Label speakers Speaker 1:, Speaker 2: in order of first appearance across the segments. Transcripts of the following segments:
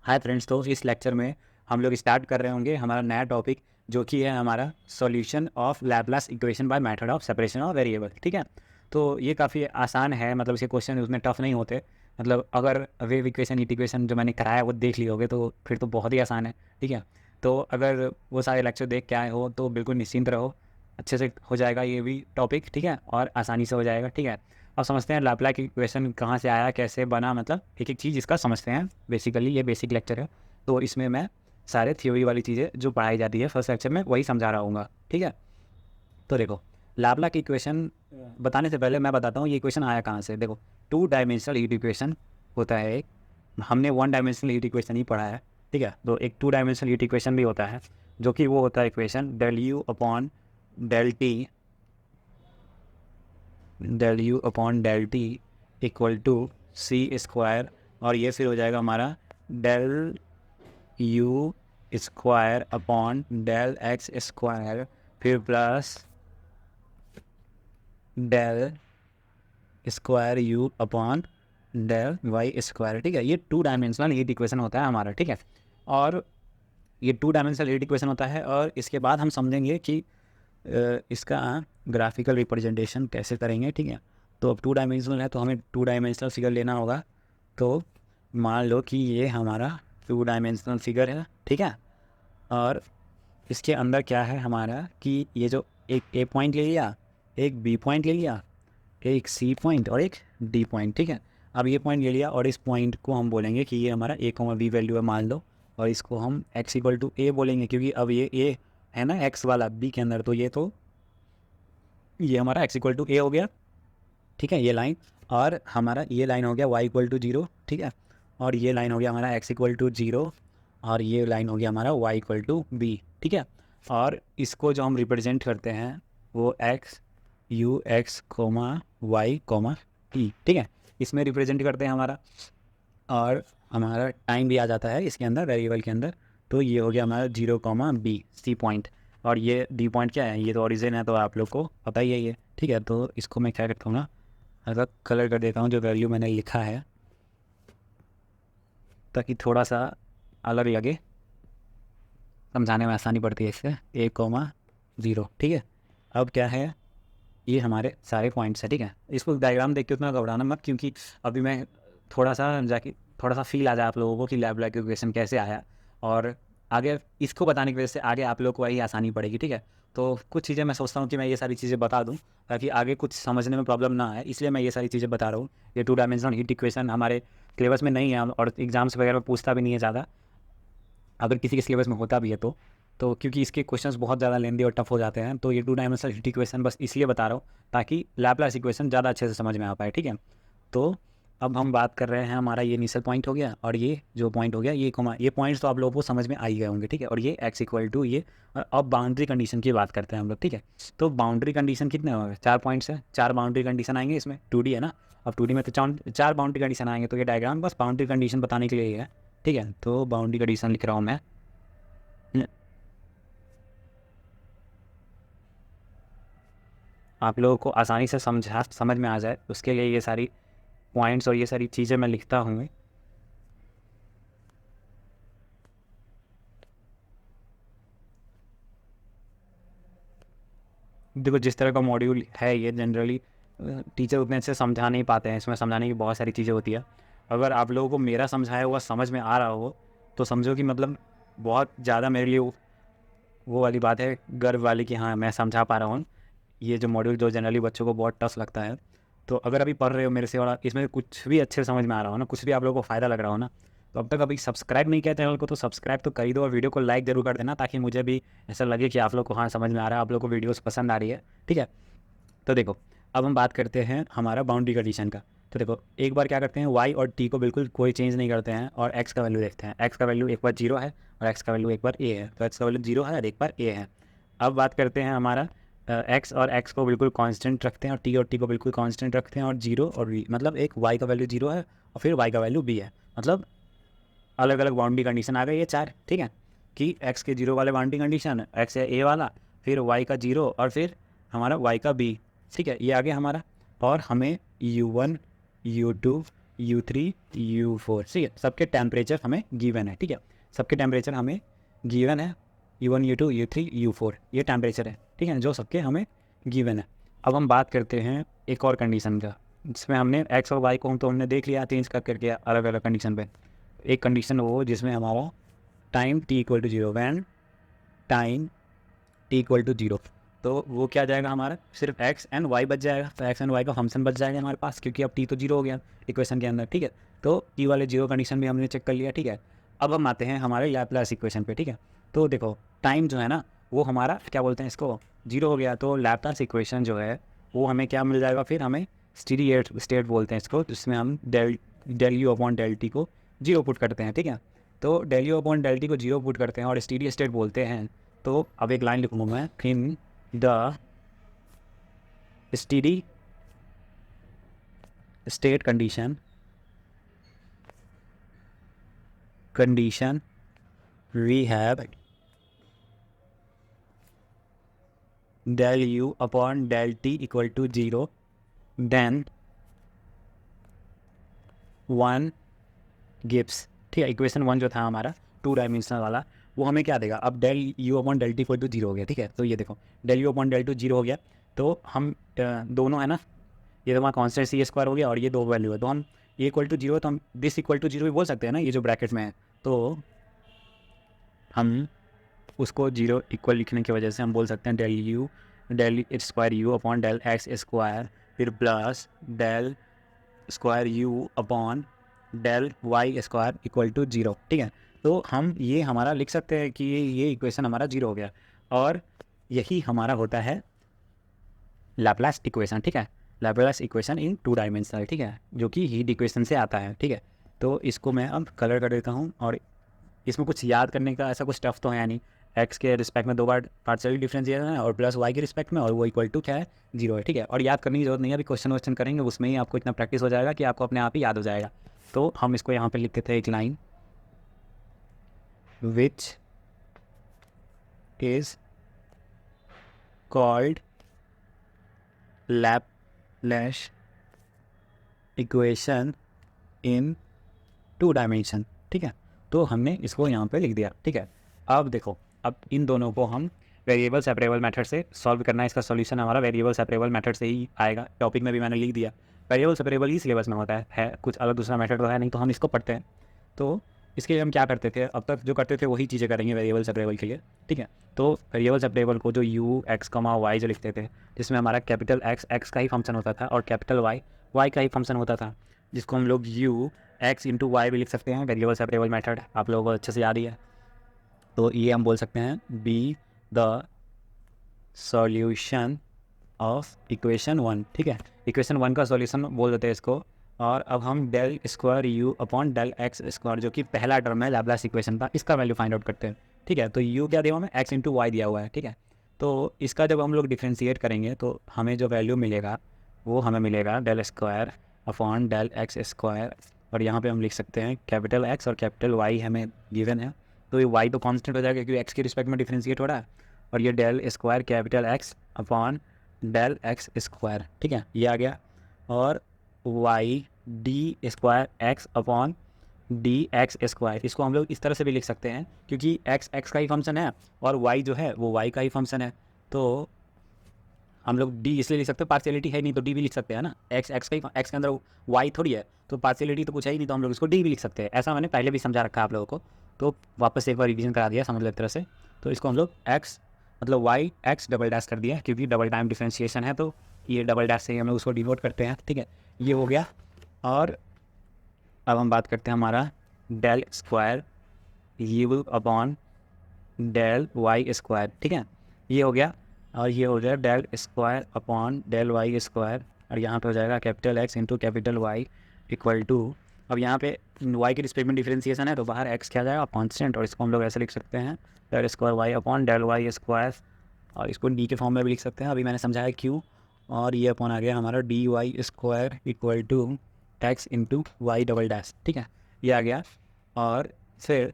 Speaker 1: Hi friends, तो इस lecture में हम लोग स्टार्ट कर रहे होंगे हमारा नया टॉपिक, जो कि है हमारा solution of Laplace equation by method of separation of variable. ठीक है, तो ये काफ़ी आसान है, मतलब इसके क्वेश्चन उसमें टफ नहीं होते। मतलब अगर वेव इक्वेशन, हीट इक्वेशन जो मैंने कराया वो देख ली होगे तो फिर तो बहुत ही आसान है। ठीक है, तो अगर वो सारे लेक्चर देख के आए हो तो बिल्कुल निश्चिंत रहो, अच्छे से हो जाएगा ये भी टॉपिक। ठीक है, और आसानी से हो जाएगा। ठीक है, अब समझते हैं लैपलास इक्वेशन कहाँ से आया, कैसे बना, मतलब एक एक चीज़ इसका समझते हैं। बेसिकली ये बेसिक लेक्चर है, तो इसमें मैं सारे थ्योरी वाली चीज़ें जो पढ़ाई जाती है फर्स्ट लेक्चर में वही समझा रहा हूँ। ठीक है, तो देखो, लाप्लास की इक्वेशन बताने से पहले मैं बताता हूँ ये इक्वेशन आया कहाँ से। देखो, टू डायमेंशनल हीट इक्वेशन होता है एक, हमने वन डायमेंशनल हीट इक्वेशन ही पढ़ा है। ठीक है, तो एक टू डायमेंशनल हीट इक्वेशन भी होता है, जो कि वो होता है equation del u upon del t equal to c square, और ये फिर हो जाएगा हमारा del u square upon del x square, फिर plus del square u upon del y square. ठीक है, ये टू डायमेंशनल हीट इक्वेशन होता है हमारा। ठीक है, और ये टू डायमेंशनल हीट इक्वेशन होता है, और इसके बाद हम समझेंगे कि इसका ग्राफिकल रिप्रेजेंटेशन कैसे करेंगे। ठीक है, तो अब टू डायमेंशनल है तो हमें टू डायमेंशनल फिगर लेना होगा। तो मान लो कि ये हमारा टू डायमेंशनल फिगर है। ठीक है, और इसके अंदर क्या है हमारा कि ये जो एक ए पॉइंट ले लिया, एक बी पॉइंट ले लिया, एक सी पॉइंट और एक डी पॉइंट। ठीक है, अब ये पॉइंट ले लिया और इस पॉइंट को हम बोलेंगे कि ये हमारा ए कॉमा बी वैल्यू है मान लो, और इसको हम एक्स इक्वल टू ए बोलेंगे, क्योंकि अब ये ए है ना एक्स वाला बी के अंदर, तो ये हमारा एक्स इक्वल टू ए हो गया। ठीक है, ये लाइन, और हमारा ये लाइन हो गया वाई इक्वल टू जीरो। ठीक है, और ये लाइन हो गया हमारा एक्स इक्वल टू जीरो, और ये लाइन हो गया हमारा वाई इक्वल टू बी। ठीक है, और इसको जो हम रिप्रेजेंट करते हैं वो x u x comma y comma e. ठीक है, इसमें रिप्रेजेंट करते हैं हमारा, और हमारा टाइम भी आ जाता है इसके अंदर, वेरिएबल के अंदर। तो ये हो गया हमारा zero comma b c point, और ये डी पॉइंट क्या है, ये तो ओरिजिन है, तो आप लोग को पता ही है ये। ठीक है, तो इसको मैं क्या करता हूँ ना, अलग कलर कर देता हूँ जो वैल्यू मैंने लिखा है, ताकि थोड़ा सा अलग लगे, समझाने में आसानी पड़ती है इससे। ए कोमा ज़ीरो। ठीक है, अब क्या है, ये हमारे सारे पॉइंट्स हैं। ठीक है, इसको डायग्राम देख के उतना घबराना मत, क्योंकि अभी मैं थोड़ा सा जाके थोड़ा सा फील आ जाए आप लोगों को कि लैपलास इक्वेशन कैसे आया, और आगे इसको बताने की वजह से आगे आप लोग को वही आसानी पड़ेगी। ठीक है, तो कुछ चीज़ें मैं सोचता हूँ कि मैं ये सारी चीज़ें बता दूँ ताकि आगे कुछ समझने में प्रॉब्लम ना आए, इसलिए मैं ये सारी चीज़ें बता रहा हूँ। ये टू डायमेंशनल हीट इक्वेशन हमारे सिलेबस में नहीं है, और एग्जाम्स वगैरह में पूछता भी नहीं है ज़्यादा, अगर किसी के सिलेबस में होता भी है तो क्योंकि इसके क्वेश्चंस बहुत ज़्यादा लेंदी और टफ हो जाते हैं, तो ये टू डायमेंशनल हीट इक्वेशन बस इसलिए बता रहा हूँ ताकि लैपलास इक्वेशन ज़्यादा अच्छे से समझ में आ पाए। ठीक है, तो अब हम बात कर रहे हैं, हमारा ये इनिशियल पॉइंट हो गया, और ये जो पॉइंट हो गया ये कोमा, ये पॉइंट्स तो आप लोगों को समझ में आ ही गए होंगे। ठीक है, और ये एक्स इक्वल टू ये, और अब बाउंड्री कंडीशन की बात करते हैं हम लोग। ठीक है, तो बाउंड्री कंडीशन कितने होंगे, चार पॉइंट्स है, चार बाउंड्री कंडीशन आएंगे इसमें। 2D है ना, अब 2D में तो चार बाउंड्री कंडीशन आएंगे, तो ये डायग्राम बस बाउंड्री कंडीशन बताने के लिए ही है। ठीक है, तो बाउंड्री कंडीशन लिख रहा हूँ मैं, आप लोगों को आसानी से समझ में आ जाए उसके लिए ये सारी पॉइंट्स और ये सारी चीज़ें मैं लिखता हूँ। देखो, जिस तरह का मॉड्यूल है ये जनरली टीचर उतने अच्छे से समझा नहीं पाते हैं, इसमें समझाने की बहुत सारी चीज़ें होती है। अगर आप लोगों को मेरा समझाया हुआ समझ में आ रहा हो तो समझो कि मतलब बहुत ज़्यादा मेरे लिए वो वाली बात है, गर्व वाली, कि हाँ मैं समझा पा रहा हूँ ये जो मॉड्यूल जो जनरली बच्चों को बहुत टफ लगता है। तो अगर अभी पढ़ रहे हो मेरे से और इसमें कुछ भी अच्छे से समझ में आ रहा हो ना, कुछ भी आप लोगों को फ़ायदा लग रहा हो ना, तो अब तक अभी सब्सक्राइब नहीं किया चैनल को तो सब्सक्राइब तो कर ही दो, और वीडियो को लाइक ज़रूर कर देना, ताकि मुझे भी ऐसा लगे कि आप लोग को हाँ समझ में आ रहा है, आप लोग को वीडियोस पसंद आ रही है। ठीक है, तो देखो, अब हम बात करते हैं हमारा बाउंड्री कंडीशन का। तो देखो, एक बार क्या करते हैं, वाई और टी को बिल्कुल कोई चेंज नहीं करते हैं, और एक्स का वैल्यू देखते हैं। एक्स का वैल्यू एक बार जीरो है और एक्स का वैल्यू एक बार ए है, तो एक्स का वैल्यू जीरो है और एक बार ए है। अब बात करते हैं हमारा एक्स और एक्स को बिल्कुल कांस्टेंट रखते हैं, और टी को बिल्कुल कांस्टेंट रखते हैं, और जीरो और वी, मतलब एक वाई का वैल्यू जीरो है और फिर वाई का वैल्यू बी है, मतलब अलग अलग बाउंड्री कंडीशन आ गई ये चार। ठीक है, कि एक्स के जीरो वाले बाउंड्री कंडीशन, एक्स है ए वाला, फिर वाई का जीरो, और फिर हमारा वाई का बी। ठीक है, ये आ गया हमारा, और हमें u1 u2 U3 U4, ठीक है। सबके टेम्परेचर हमें गिवन है, ठीक है, सबके टेम्परेचर हमें गिवन है, U1 U2 U3 U4 ये टेम्परेचर है, ठीक है, जो सबके हमें गिवन है। अब हम बात करते हैं एक और कंडीशन का, जिसमें हमने x और y को तो हमने देख लिया चेंज कर करके अलग अलग कंडीशन पे। एक कंडीशन वो जिसमें हमारा time t equal to 0, when time t equal to 0, तो वो क्या जाएगा हमारा, सिर्फ x एंड y बच जाएगा। तो x एंड y का फंक्शन बच जाएगा हमारे पास, क्योंकि अब t तो 0 हो गया इक्वेशन के अंदर, ठीक है। तो t वाले 0 कंडीशन भी हमने चेक कर लिया, ठीक है। अब हम आते हैं हमारे लैपलास इक्वेशन पे, ठीक है। तो देखो टाइम जो है ना वो हमारा क्या बोलते हैं इसको 0 हो गया, तो लैपलास इक्वेशन जो है वो हमें क्या मिल जाएगा, फिर हमें स्टेडी स्टेट बोलते हैं इसको, जिसमें हम del u upon del t को 0 पुट करते हैं, ठीक है। तो del u upon del t को 0 पुट करते हैं और स्टेडी स्टेट बोलते हैं। तो अब एक लाइन लिखूँगा मैं, in the steady state condition we have del u upon del t equal to 0, then 1 gives, ठीक है। इक्वेशन 1 जो था हमारा 2 डायमेंशनल वाला, वो हमें क्या देगा, अब del u upon del t equal to 0 हो गया, ठीक है। तो ये देखो del u upon del two 0 हो गया, तो हम दोनों है ना, ये तो हमारा कॉन्स्टेंट सी स्क्वायर हो गया और ये 2 वैल्यू है, तो हम ये इक्वल टू 0, तो हम दिस इक्वल टू 0 भी बोल सकते हैं ना, ये जो ब्रैकेट में है। तो हम उसको 0 इक्वल लिखने की वजह से हम बोल सकते हैं del square u upon del x square, फिर plus del square u upon del y square equal to 0, ठीक है। तो हम ये हमारा लिख सकते हैं कि ये इक्वेशन हमारा 0 हो गया, और यही हमारा होता है लैपलास इक्वेशन, ठीक है। लैपलास इक्वेशन इन 2 डायमेंशनल, ठीक है, जो कि हीट इक्वेशन से आता है, ठीक है। तो इसको मैं अब कलर कर देता हूँ, और इसमें कुछ याद करने का ऐसा कुछ टफ तो है नहीं। एक्स के रिस्पेक्ट में 2 बार पार्शियल डिफरेंशिएशन है और प्लस वाई के रिस्पेक्ट में, और वो इक्वल टू क्या है 0 है, ठीक है। और याद करने की जरूरत नहीं है, अभी क्वेश्चन करेंगे उसमें ही आपको इतना प्रैक्टिस हो जाएगा कि आपको अपने आप ही याद हो जाएगा। तो हम इसको यहाँ पे लिख देते हैं एक line, which is called Laplace equation in 2 dimension, ठीक है। तो हमने इसको यहाँ पे लिख दिया, ठीक है। अब देखो, अब इन दोनों को हम वेरिएबल सेपरेबल मेथड से सॉल्व करना है। इसका सॉल्यूशन हमारा वेरिएबल सेपरेबल मेथड से ही आएगा, टॉपिक में भी मैंने लिख दिया। वेरिएबल सेपरेबल ही सिलेबस में होता है कुछ अलग दूसरा मेथड तो है नहीं, तो हम इसको पढ़ते हैं। तो इसके लिए हम क्या करते थे, अब तक जो करते थे वही चीज़ें करेंगे वेरिएबल सेपरेबल के लिए, ठीक है। तो वेरिएबल सेपरेबल को जो यू एक्स कमा वाई जो लिखते थे, जिसमें हमारा कैपिटल एक्स का ही फंक्शन होता था और कैपिटल वाई का ही फंक्शन होता था, जिसको हम लोग यू एक्स इंटू वाई भी लिख सकते हैं। वेरिएबल सेपरेबल मेथड आप लोगों को अच्छे से याद ही है। तो ये हम बोल सकते हैं be the solution of equation 1, ठीक है। इक्वेशन 1 का सॉल्यूशन बोल देते हैं इसको। और अब हम del square u upon del x square, जो कि पहला टर्म है लैपलास इक्वेशन का, इसका वैल्यू फाइंड आउट करते हैं, ठीक है। तो यू क्या दिया हमें, एक्स इंटू वाई दिया हुआ है, ठीक है। तो इसका जब हम लोग डिफ्रेंशिएट करेंगे तो हमें जो वैल्यू मिलेगा वो हमें मिलेगा del square upon del x square, और यहाँ पे हम लिख सकते हैं कैपिटल एक्स और कैपिटल वाई हमें गिवन है। तो ये वाई तो कांस्टेंट हो जाएगा क्योंकि एक्स के रिस्पेक्ट में डिफ्रेंशिएट हो रहा है, और ये del square capital x upon del x square, ठीक है, ये आ गया। और y d square x upon d x square, इसको हम लोग इस तरह से भी लिख सकते हैं क्योंकि एक्स का ही फंक्शन है और वाई जो है वो वाई का ही फंक्शन है। तो हम लोग डी इसलिए लिख सकते हैं, पार्शियलिटी है नहीं तो डी भी लिख सकते हैं ना, एक्स के अंदर वाई थोड़ी है, तो पार्शियलिटी तो कुछ है ही नहीं, तो हम लोग इसको डी भी लिख सकते हैं। ऐसा मैंने पहले भी समझा रखा है आप लोगों को, तो वापस एक बार रिवीजन करा दिया समझ लो एक तरह से। तो इसको हम लोग एक्स मतलब वाई एक्स डबल डैश कर दिया, क्योंकि डबल टाइम डिफ्रेंशिएशन है, तो ये डबल डैश से ही हम लोग उसको डिनोट करते हैं, ठीक है। ये हो गया। और अब हम बात करते हैं हमारा del square u upon del y square, ठीक है, ये हो गया। और ये हो जाएगा del square upon del y square, और यहाँ पे हो जाएगा capital x into capital y equal to, अब यहाँ पे वाई के रिस्पेक्ट में डिफरेंशिएशन है तो बाहर एक्स क्या जाएगा कांस्टेंट, और इसको हम लोग ऐसे लिख सकते हैं del square y upon del y square, और इसको डी के फॉर्म में भी लिख सकते हैं, अभी मैंने समझाया क्यों। और ये अपॉन आ गया हमारा d y square equal to x into y double dash, ठीक है, ये आ गया। और फिर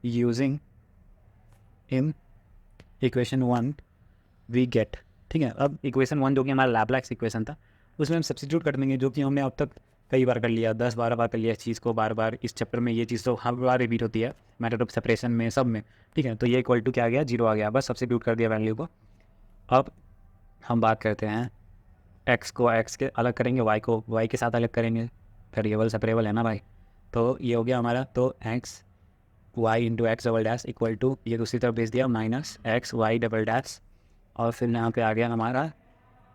Speaker 1: using in equation 1 we get, ठीक है। अब इक्वेशन 1 जो कि हमारा लैपलास इक्वेशन था उसमें हम सब्स्टिट्यूट कर देंगे, जो कि हमने अब तक कई बार कर लिया, 10-12 बार कर लिया इस चीज़ को बार बार। इस चैप्टर में ये चीज़ तो हर बार रिपीट होती है, मेथड ऑफ सेपरेशन में, सब में, ठीक है। तो ये इक्वल टू क्या आ गया, 0 आ गया, बस सब्स्टिट्यूट कर दिया वैल्यू को। अब हम बात करते हैं एक्स को एक्स के अलग करेंगे, वाई को वाई के साथ अलग करेंगे, वेरिएबल सेपरेबल है ना भाई। तो ये हो गया हमारा, तो x y into x double dash equal to, ये दूसरी तरफ भेज दिया, minus x y double dash, और फिर यहाँ पे आ गया हमारा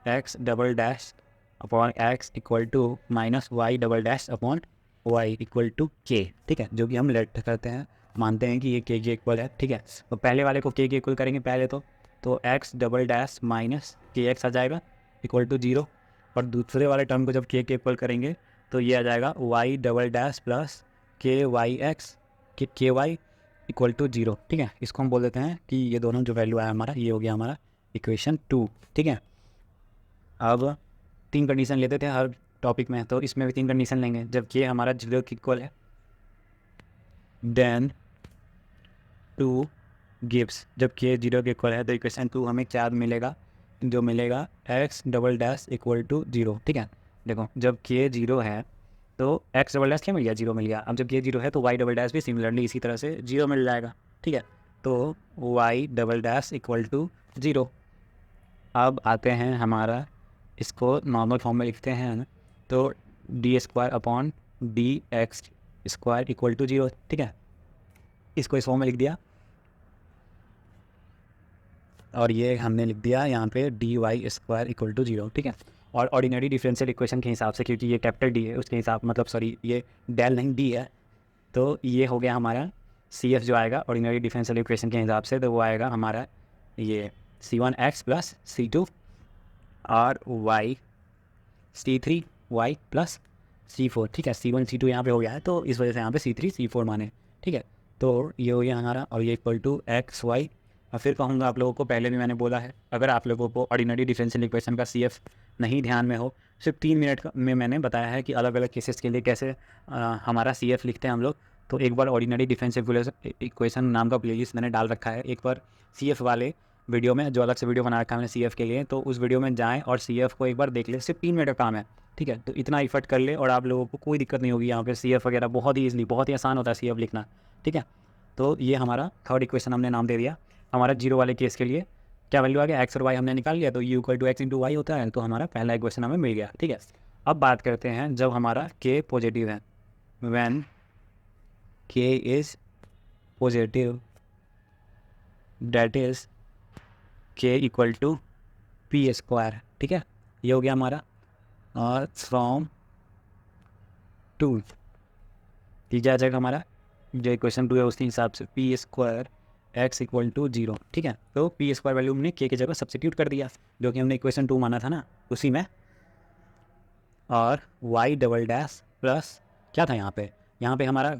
Speaker 1: x double dash upon x equal to minus y double dash upon y equal to k, ठीक है, जो कि हम लेट करते हैं, मानते हैं कि ये के इक्वल है, ठीक है। तो पहले वाले को के इक्वल करेंगे पहले तो एक्स डबल डैश माइनस के एक्स आ जाएगा इक्वल टू 0, और दूसरे वाले टर्म को जब के इक्वल करेंगे तो ये आ जाएगा वाई डबल डैश प्लस के वाई एक्स के वाई इक्वल टू 0, ठीक है। इसको हम बोल देते हैं कि ये दोनों जो वैल्यू आया हमारा, ये हो गया हमारा इक्वेशन 2, ठीक है। अब 3 कंडीशन लेते थे हर टॉपिक में, तो इसमें भी 3 कंडीशन लेंगे। जब के हमारा 0 के इक्वल है, देन 2 गिव्स, जब के 0 के इक्वल है तो इक्वेशन 2 हमें क्या मिलेगा, जो मिलेगा x double dash equal to 0, ठीक है। देखो जब के 0 है तो एक्स डबल डैश क्या मिल गया, 0 मिल गया। अब जब के 0 है तो वाई डबल डैश भी सिमिलरली इसी तरह से 0 मिल जाएगा, ठीक है। तो y double dash equal to 0। अब आते हैं हमारा, इसको नॉर्मल फॉर्म में लिखते हैं, तो d square upon d x square equal to 0, ठीक है। इसको इस फॉर्म में लिख दिया, और ये हमने लिख दिया यहाँ पे d y square equal to 0, ठीक है। और ऑर्डिनरी डिफरेंशियल इक्वेशन के हिसाब से, क्योंकि ये कैपिटल डी है उसके हिसाब, मतलब सॉरी ये डेल नहीं डी है, तो ये हो गया हमारा सी एफ जो आएगा ऑर्डिनरी डिफरेंशियल इक्वेशन के हिसाब से, तो वो आएगा हमारा ये C1x प्लस C2 और Y C3 Y plus C4, ठीक है। C1 C2 यहाँ पे हो गया है, तो इस वजह से यहाँ पे C3 C4 माने, ठीक है। तो ये हो गया हमारा, और ये इक्वल टू एक्स वाई। और फिर कहूँगा आप लोगों को, पहले भी मैंने बोला है, अगर आप लोगों को ऑर्डिनरी डिफरेंशियल इक्वेशन का CF नहीं ध्यान में हो, सिर्फ 3 मिनट में मैंने बताया है कि अलग अलग केसेस के लिए कैसे हमारा CF लिखते हैं हम लोग। तो एक बार ऑर्डिनरी डिफरेंशियल इक्वेशन नाम का प्लेलिस्ट मैंने डाल रखा है, एक बार CF वाले वीडियो में, जो अलग से वीडियो बना रखा है मैंने CF के लिए, तो उस वीडियो में जाएँ और CF को एक बार देख ले, सिर्फ 3 मिनट का काम है, ठीक है। तो इतना इफर्ट कर ले और आप लोगों को कोई दिक्कत नहीं होगी यहाँ पे। CF वगैरह बहुत ही ईजिली, बहुत ही आसान होता है CF लिखना, ठीक है। तो ये हमारा थर्ड इक्वेशन हमने नाम दे दिया। हमारा 0 वाले केस के लिए क्या वैल्यू आ गया, एक्स और वाई हमने निकाल लिया, तो u equal to x into y होता है, तो हमारा पहला इक्वेशन हमें मिल गया, ठीक है। अब बात करते हैं जब हमारा के पॉजिटिव है, व्हेन के इज़ पॉजिटिव, डेट इज़ के इक्वल टू पी स्क्वायर, ठीक है। ये हो गया हमारा, और फ्रॉम 2 ठीक है आ जाएगा हमारा, जो इक्वेशन 2 है उसके हिसाब से p square x equal to 0, ठीक है। तो पी स्क्वायर वैल्यू हमने के की जगह सब्स्टिट्यूट कर दिया, जो कि हमने इक्वेशन 2 माना था ना उसी में, और वाई डबल डैश प्लस क्या था यहाँ पे हमारा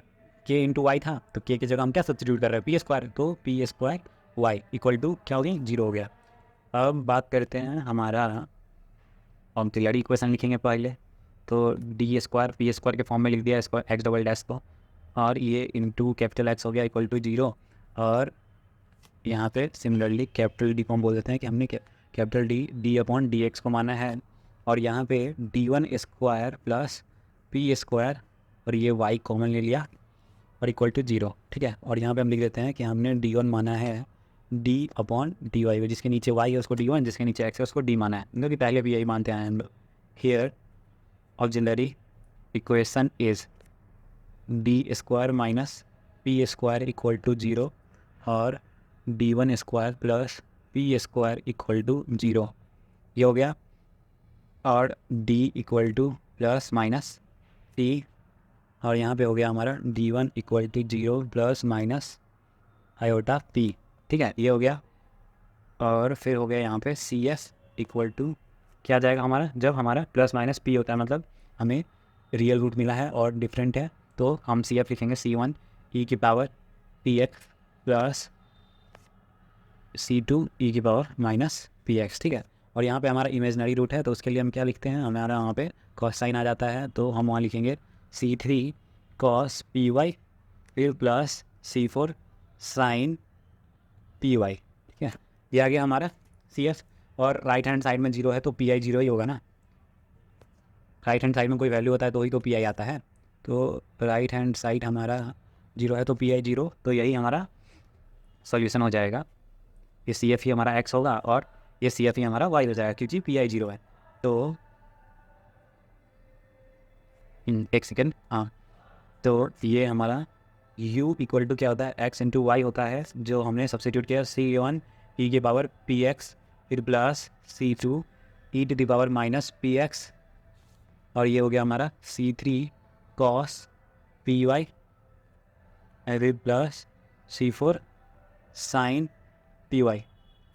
Speaker 1: के इंटू वाई था, तो के की जगह हम क्या सब्स्टिट्यूट कर रहे हैं, पी स्क्वायर, तो p square y equal to क्या हो गई, 0 हो गया। अब बात करते हैं हमारा ऑक्सिलरी इक्वेशन लिखेंगे पहले, तो डी स्क्वायर पी स्क्वायर के फॉर्म में लिख दिया स्क्वायर एक्स डबल डैश को, और ये इंटू कैपिटल एक्स हो गया इक्वल टू 0, और यहाँ पे सिमिलरली कैपिटल डी को हम बोल देते हैं कि हमने capital D upon d x को माना है, और यहाँ पे D1 square plus p square, और ये वाई कॉमन ले लिया और इक्वल टू 0, ठीक है। और यहाँ पे हम लिख देते हैं कि हमने D1 माना है D अपॉन डी वाई, जिसके नीचे y है उसको D1, जिसके नीचे x है उसको D माना है, क्योंकि पहले भी यही मानते हैं हम लोग। Here auxiliary equation is d square minus p square equal to 0, और D1 square plus p square equal to 0, ये हो गया। और D equal to plus minus T, और यहाँ पे हो गया हमारा D1 equal to 0 plus minus iota P, ठीक है, ये हो गया। और फिर हो गया यहाँ पे CF इक्वल टू क्या जाएगा हमारा, जब हमारा प्लस माइनस P होता है, मतलब हमें रियल रूट मिला है और डिफरेंट है, तो हम CF लिखेंगे C1 e की power PX plus C2 e की पावर माइनस PX, ठीक है। और यहाँ पे हमारा इमेजनरी रूट है, तो उसके लिए हम क्या लिखते हैं, हमारा यहाँ पे कॉस साइन आ जाता है, तो हम वहाँ लिखेंगे C3 कॉस PY फिर प्लस C4 साइन PY, ठीक है। ये आ गया हमारा CF, और राइट हैंड साइड में 0 है तो PI 0 ही होगा ना, राइट हैंड साइड में कोई वैल्यू होता है तो ही तो पी आई आता है। तो राइट हैंड साइड हमारा 0 है तो पी आई 0, तो यही हमारा सॉल्यूशन हो जाएगा। ये सी एफ ही हमारा एक्स होगा और ये सी एफ ही हमारा वाई हो जाएगा क्योंकि पी आई 0 है। तो एक सेकेंड, हाँ, तो ये हमारा u इक्वल टू क्या होता है, x इंटू वाई होता है, जो हमने सब्सटीट्यूट किया C1 e की पावर पी एक्स फिर plus C2 e to the power minus p x, और ये हो गया हमारा C3 cos पी वाई फिर plus C4 sine p y.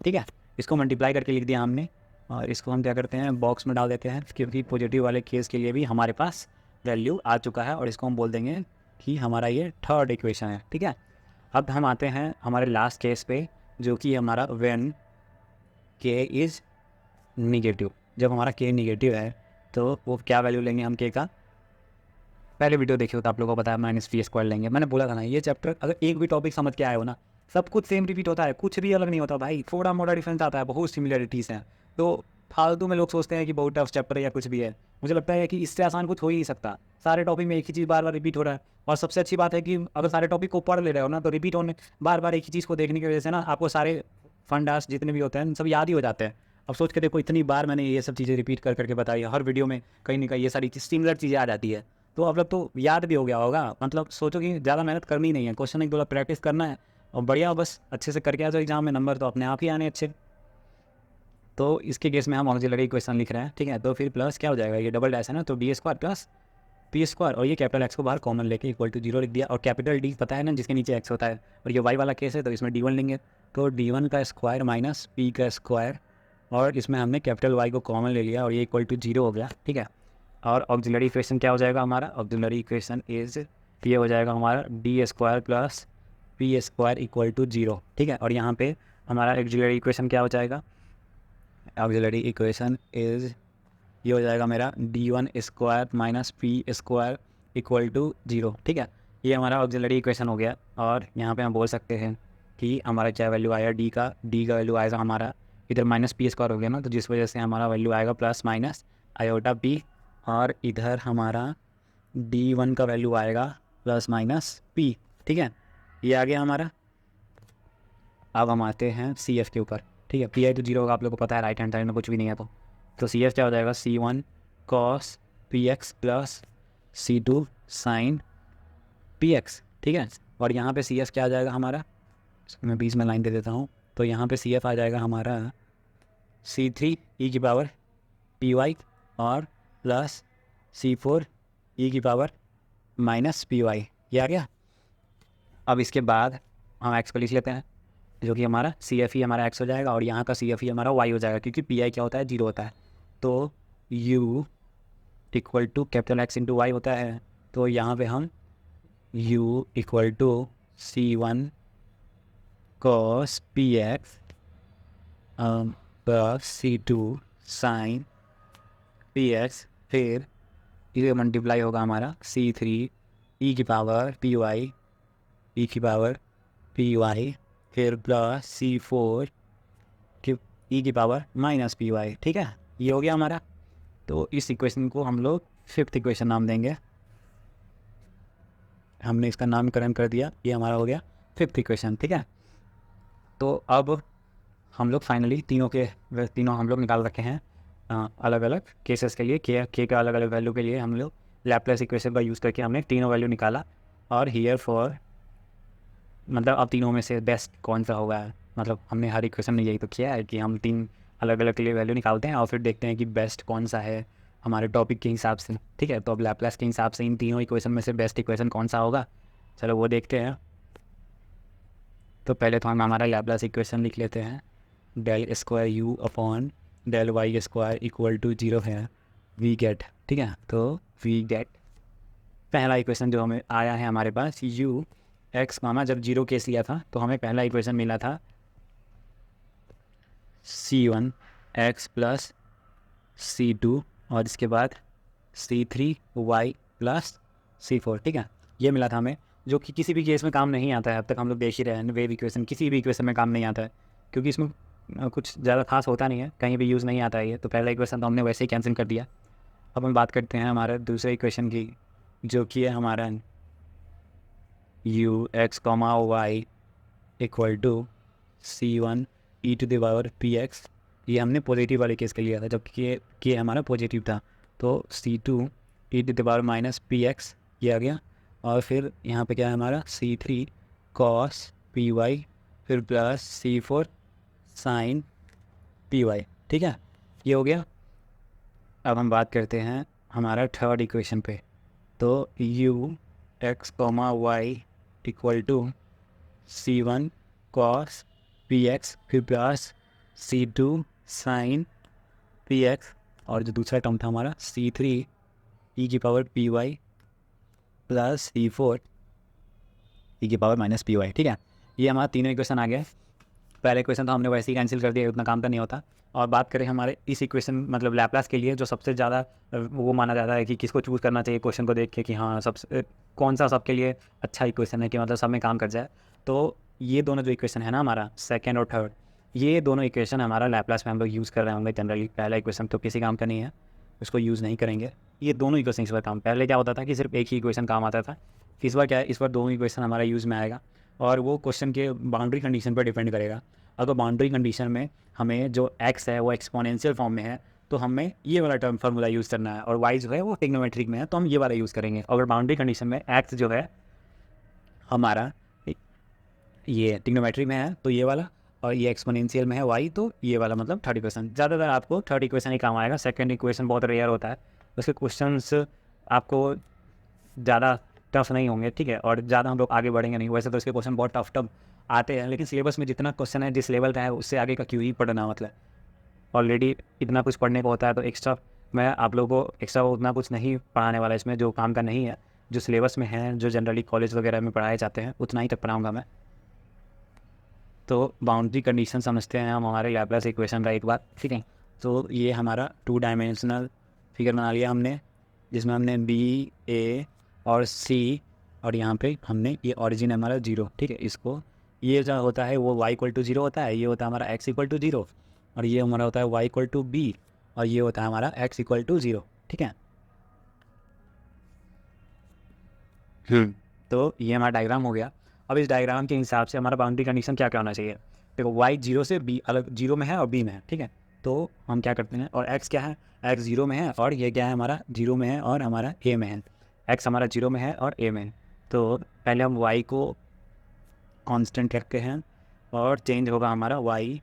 Speaker 1: ठीक है, इसको मल्टीप्लाई करके लिख दिया हमने, और इसको हम क्या करते हैं बॉक्स में डाल देते हैं, क्योंकि पॉजिटिव वाले केस के लिए भी हमारे पास वैल्यू आ चुका है, और इसको हम बोल देंगे कि हमारा ये थर्ड इक्वेशन है। ठीक है, अब हम आते हैं हमारे लास्ट केस पे, जो कि हमारा व्हेन के इज़ निगेटिव। जब हमारा के निगेटिव है तो वो क्या वैल्यू लेंगे हम के का, पहले वीडियो देखे हो तो आप लोगों को पता है माइनस पी स्क्वायर लेंगे। मैंने बोला था ना, ये चैप्टर अगर एक भी टॉपिक समझ के आए हो ना, सब कुछ सेम रिपीट होता है, कुछ भी अलग नहीं होता भाई, थोड़ा मोड़ा डिफरेंस आता है, बहुत सिमिलरिटीज़ हैं। तो फालतू में लोग सोचते हैं कि बहुत टफ चैप्टर है या कुछ भी है, मुझे लगता है कि इससे आसान कुछ हो ही नहीं सकता। सारे टॉपिक में एक ही चीज़ बार बार रिपीट हो रहा है, और सबसे अच्छी बात है कि अगर सारे टॉपिक को पढ़ ले रहे हो ना, तो रिपीट होने बार बार एक ही चीज़ को देखने की वजह से ना आपको सारे फंडास जितने भी होते हैं सब याद ही हो जाते हैं। अब सोच के देखो, इतनी बार मैंने ये सब चीज़ें रिपीट कर करके बताई है, हर वीडियो में कहीं ना कहीं ये सारी सिमिलर चीज़ें आ जाती है, तो अब लोग तो याद भी हो गया होगा। मतलब सोचो कि ज़्यादा मेहनत करनी नहीं है, क्वेश्चन एक दो प्रैक्टिस करना है और बढ़िया बस अच्छे से करके आ जाओ एग्जाम में, नंबर तो अपने आप ही आने अच्छे। तो इसके केस में हम ऑक्सिलरी इक्वेशन लिख रहे हैं। ठीक है, तो फिर प्लस क्या हो जाएगा, ये डबल डैश है ना, तो d square plus p square, और ये कैपिटल एक्स को बाहर कॉमन लेके इक्वल टू 0 लिख दिया, और कैपिटल डी पता है ना जिसके नीचे एक्स होता है, और ये वाई वाला केस है तो इसमें D1 लेंगे, तो D1 का स्क्वायर माइनस पी का स्क्वायर, और इसमें हमने कैपिटल वाई को कॉमन ले लिया और ये इक्वल टू 0 हो गया। ठीक है, और ऑक्सिलरी इक्वेशन क्या हो जाएगा हमारा, ऑक्सिलरी इक्वेशन इज ये हो जाएगा हमारा d square plus p square equal to 0। ठीक है, और यहाँ पे हमारा ऑक्सिलरी इक्वेशन क्या हो जाएगा, ऑक्सिलरी इक्वेशन इज ये हो जाएगा मेरा D1 square minus p square equal to 0। ठीक है, ये हमारा ऑक्सिलरी इक्वेशन हो गया, और यहाँ पे हम बोल सकते हैं कि हमारा क्या वैल्यू आया डी का वैल्यू आएगा हमारा, इधर माइनस पी स्क्वायर हो गया ना, तो जिस वजह से हमारा वैल्यू आएगा प्लस माइनस आयोटा पी, और इधर हमारा D1 का वैल्यू आएगा प्लस माइनस पी। ठीक है, ये आ गया हमारा। अब हम आते हैं सी एफ के ऊपर। ठीक है, पी आई तो 0 होगा, आप लोगों को पता है, राइट हैंड साइड में कुछ भी नहीं है, तो सी एफ क्या हो जाएगा, C1 cos p x plus C2 sine p x. ठीक है, और यहाँ पे सी एफ क्या आ जाएगा हमारा, मैं बीच में लाइन दे देता हूँ, तो यहाँ पे सी एफ आ जाएगा हमारा C3 e की पावर पी वाई और प्लस C4 e की पावर माइनस पी वाई, ये आ गया। अब इसके बाद हम एक्स को लिख लेते हैं, जो कि हमारा सी एफ ही हमारा एक्स हो जाएगा, और यहाँ का सी एफ ही हमारा वाई हो जाएगा, क्योंकि पी आई क्या होता है, 0 होता है। तो u equal to capital x into y होता है, तो यहाँ पे हम u equal to C1 cos p x plus C2 sine p x, फिर ये मल्टीप्लाई होगा हमारा C3 e की पावर पी वाई e की पावर पी वाई, फिर प्लस C4 e की पावर माइनस पी वाई। ठीक है, ये हो गया हमारा। तो इस इक्वेशन को हम लोग फिफ्थ इक्वेशन नाम देंगे, हमने इसका नामकरण कर दिया, ये हमारा हो गया फिफ्थ इक्वेशन। ठीक है, तो अब हम लोग फाइनली तीनों हम लोग निकाल रखे हैं अलग अलग केसेस के लिए, के का अलग अलग वैल्यू के लिए हम लोग लैप्लेस इक्वेशन का यूज़ करके हमने तीनों वैल्यू निकाला, और हियर फॉर मतलब अब तीनों में से बेस्ट कौन सा होगा, मतलब हमने हर इक्वेशन में यही तो किया है कि हम 3 अलग अलग के लिए वैल्यू निकालते हैं और फिर देखते हैं कि बेस्ट कौन सा है हमारे टॉपिक के हिसाब से। ठीक है, तो अब लैप्लेस के हिसाब से इन तीनों इक्वेशन में से बेस्ट इक्वेशन कौन सा होगा, चलो वो देखते हैं। तो पहले तो हम हमारा लैप्लेस इक्वेशन लिख लेते हैं, del square u upon del y square equal to 0 है, वी गेट। ठीक है, तो वी गेट पहला इक्वेशन जो हमें आया है हमारे पास, यू एक्स मामा जब 0 केस लिया था तो हमें पहला इक्वेशन मिला था C1 एक्स प्लस C2 और इसके बाद C3 वाई प्लस C4। ठीक है, ये मिला था हमें, जो कि किसी भी केस में काम नहीं आता है। अब तक हम लोग देख ही रहे हैं वेव इक्वेशन किसी भी इक्वेशन में काम नहीं आता है, क्योंकि इसमें कुछ ज़्यादा खास होता नहीं है, कहीं भी यूज़ नहीं आता है ये। तो पहला इक्वेशन तो हमने वैसे ही कैंसिल कर दिया। अब हम बात करते हैं हमारे दूसरे इक्वेशन की, जो कि है हमारा u x comma y equal to C1 e to the power p x. ये हमने पॉजिटिव वाले केस के लिया था, जबकि ये हमारा पॉजिटिव था, तो C2 e to the power minus p x ये आ गया। और फिर यहाँ पे क्या है हमारा C3 कॉस पी वाई, फिर plus C4 sine p y. ठीक है, ये हो गया। अब हम बात करते हैं हमारा थर्ड इक्वेशन पे, तो u x comma y equal to C1 cos p x, फिर plus C2 sine p x, और जो दूसरा टर्म था हमारा C3 ई की power p y plus C4 e की पावर माइनस पी वाई। ठीक है, ये हमारा तीनों इक्वेशन आ गया। पहले इक्वेशन तो हमने वैसे ही कैंसिल कर दिया, उतना काम का नहीं होता। और बात करें हमारे इस इक्वेशन मतलब लैप्लास के लिए, जो सबसे ज़्यादा वो माना जाता है कि किसको चूज़ करना चाहिए क्वेश्चन को देख के कि हाँ सबसे कौन सा सबके लिए अच्छा इक्वेशन है कि मतलब सब में काम कर जाए, तो ये दोनों जो इक्वेशन है ना हमारा सेकेंड और थर्ड, ये दोनों इक्वेशन हमारा लैप्लास में हम लोग यूज़ कर रहे होंगे जनरली। पहला इक्वेशन तो किसी काम का नहीं है, उसको यूज़ नहीं करेंगे। ये दोनों इक्वेशन इस बार काम, पहले क्या होता था कि सिर्फ एक ही इक्वेशन काम आता था, इस बार क्या है, इस बार दोनों इक्वेशन हमारा यूज़ में आएगा। और वो क्वेश्चन के बाउंड्री कंडीशन पर डिपेंड करेगा। अगर बाउंड्री कंडीशन में हमें जो x है वो एक्सपोनेंशियल फॉर्म में है, तो हमें ये वाला टर्म फार्मूला यूज़ करना है, और y जो है वो ट्रिग्नोमेट्रिक में है, तो हम ये वाला यूज़ करेंगे। अगर बाउंड्री कंडीशन में x जो है हमारा ये ट्रिग्नोमेट्रिक में है तो ये वाला, और ये एक्सपोनेंशियल में है y तो ये वाला, मतलब थर्ड इक्वेशन। ज़्यादातर आपको थर्ड इक्वेशन ही काम आएगा, सेकेंड इक्वेशन बहुत रेयर होता है, उसके क्वेश्चंस आपको ज़्यादा टफ नहीं होंगे। ठीक है, और ज़्यादा हम लोग आगे बढ़ेंगे नहीं। वैसे तो इसके क्वेश्चन बहुत टफ आते हैं, लेकिन सिलेबस में जितना क्वेश्चन है जिस लेवल का है उससे आगे का क्यों ही पढ़ना, मतलब ऑलरेडी इतना कुछ पढ़ने को होता है, तो एक्स्ट्रा मैं आप लोगों को एक्स्ट्रा उतना कुछ नहीं पढ़ाने वाला इसमें, जो काम का नहीं है, जो सिलेबस में है, जो जनरली कॉलेज वगैरह में पढ़ाए जाते हैं उतना ही तक पढ़ाऊँगा मैं। तो बाउंड्री कंडीशन समझते हैं हम हमारे लैप्लास इक्वेशन का एक बार। ठीक है, तो ये हमारा 2 डायमेंशनल फिगर बना लिया हमने, जिसमें हमने बी ए और सी, और यहाँ पे हमने ये ऑरिजिन है हमारा 0। ठीक है, इसको ये जो होता है वो y इक्वल टू 0 होता है, ये होता है हमारा x इक्वल टू 0, और ये हमारा होता है y इक्वल टू बी, और ये होता है हमारा x इक्वल टू 0। ठीक है, तो ये हमारा डायग्राम हो गया। अब इस डायग्राम के हिसाब से हमारा बाउंड्री कंडीशन क्या क्या होना चाहिए। देखो y 0 से b अलग, 0 में है और b में है। ठीक है, तो हम क्या करते हैं, और x क्या है, x 0 में है, और ये क्या है हमारा 0 में है और हमारा a में है। x हमारा 0 में है और a में है, तो पहले हम y को कांस्टेंट रखते हैं और चेंज होगा हमारा y,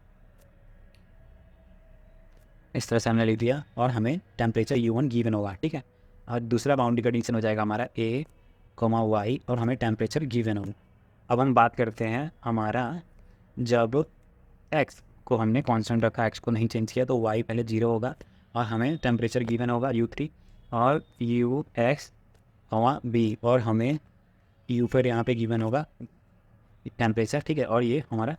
Speaker 1: इस तरह से हमने लिख दिया, और हमें टेम्परेचर U1 गिवन होगा। ठीक है, और दूसरा बाउंड्री कंडीशन हो जाएगा हमारा a, y, और हमें टेम्परेचर गिवन होगा। अब हम बात करते हैं हमारा जब x को हमने कांस्टेंट रखा, x को नहीं चेंज किया, तो y पहले 0 होगा, और हमें टेम्परेचर गिवन होगा U3 और UX, b, और हमें U फिर यहाँ पे गिवन होगा टेम्परेचर। ठीक है, और ये हमारा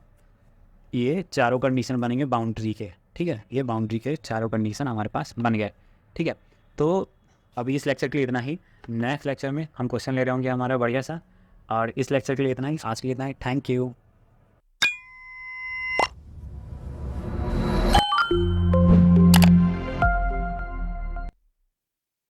Speaker 1: ये चारों कंडीशन बनेंगे बाउंड्री के। ठीक है, ये बाउंड्री के चारों कंडीशन हमारे पास बन गए। ठीक है, तो अभी इस लेक्चर के लिए इतना ही। नेक्स्ट लेक्चर में हम क्वेश्चन ले रहे होंगे हमारा बढ़िया सा, और इस लेक्चर के लिए इतना ही, आज के लिए इतना ही। Thank you.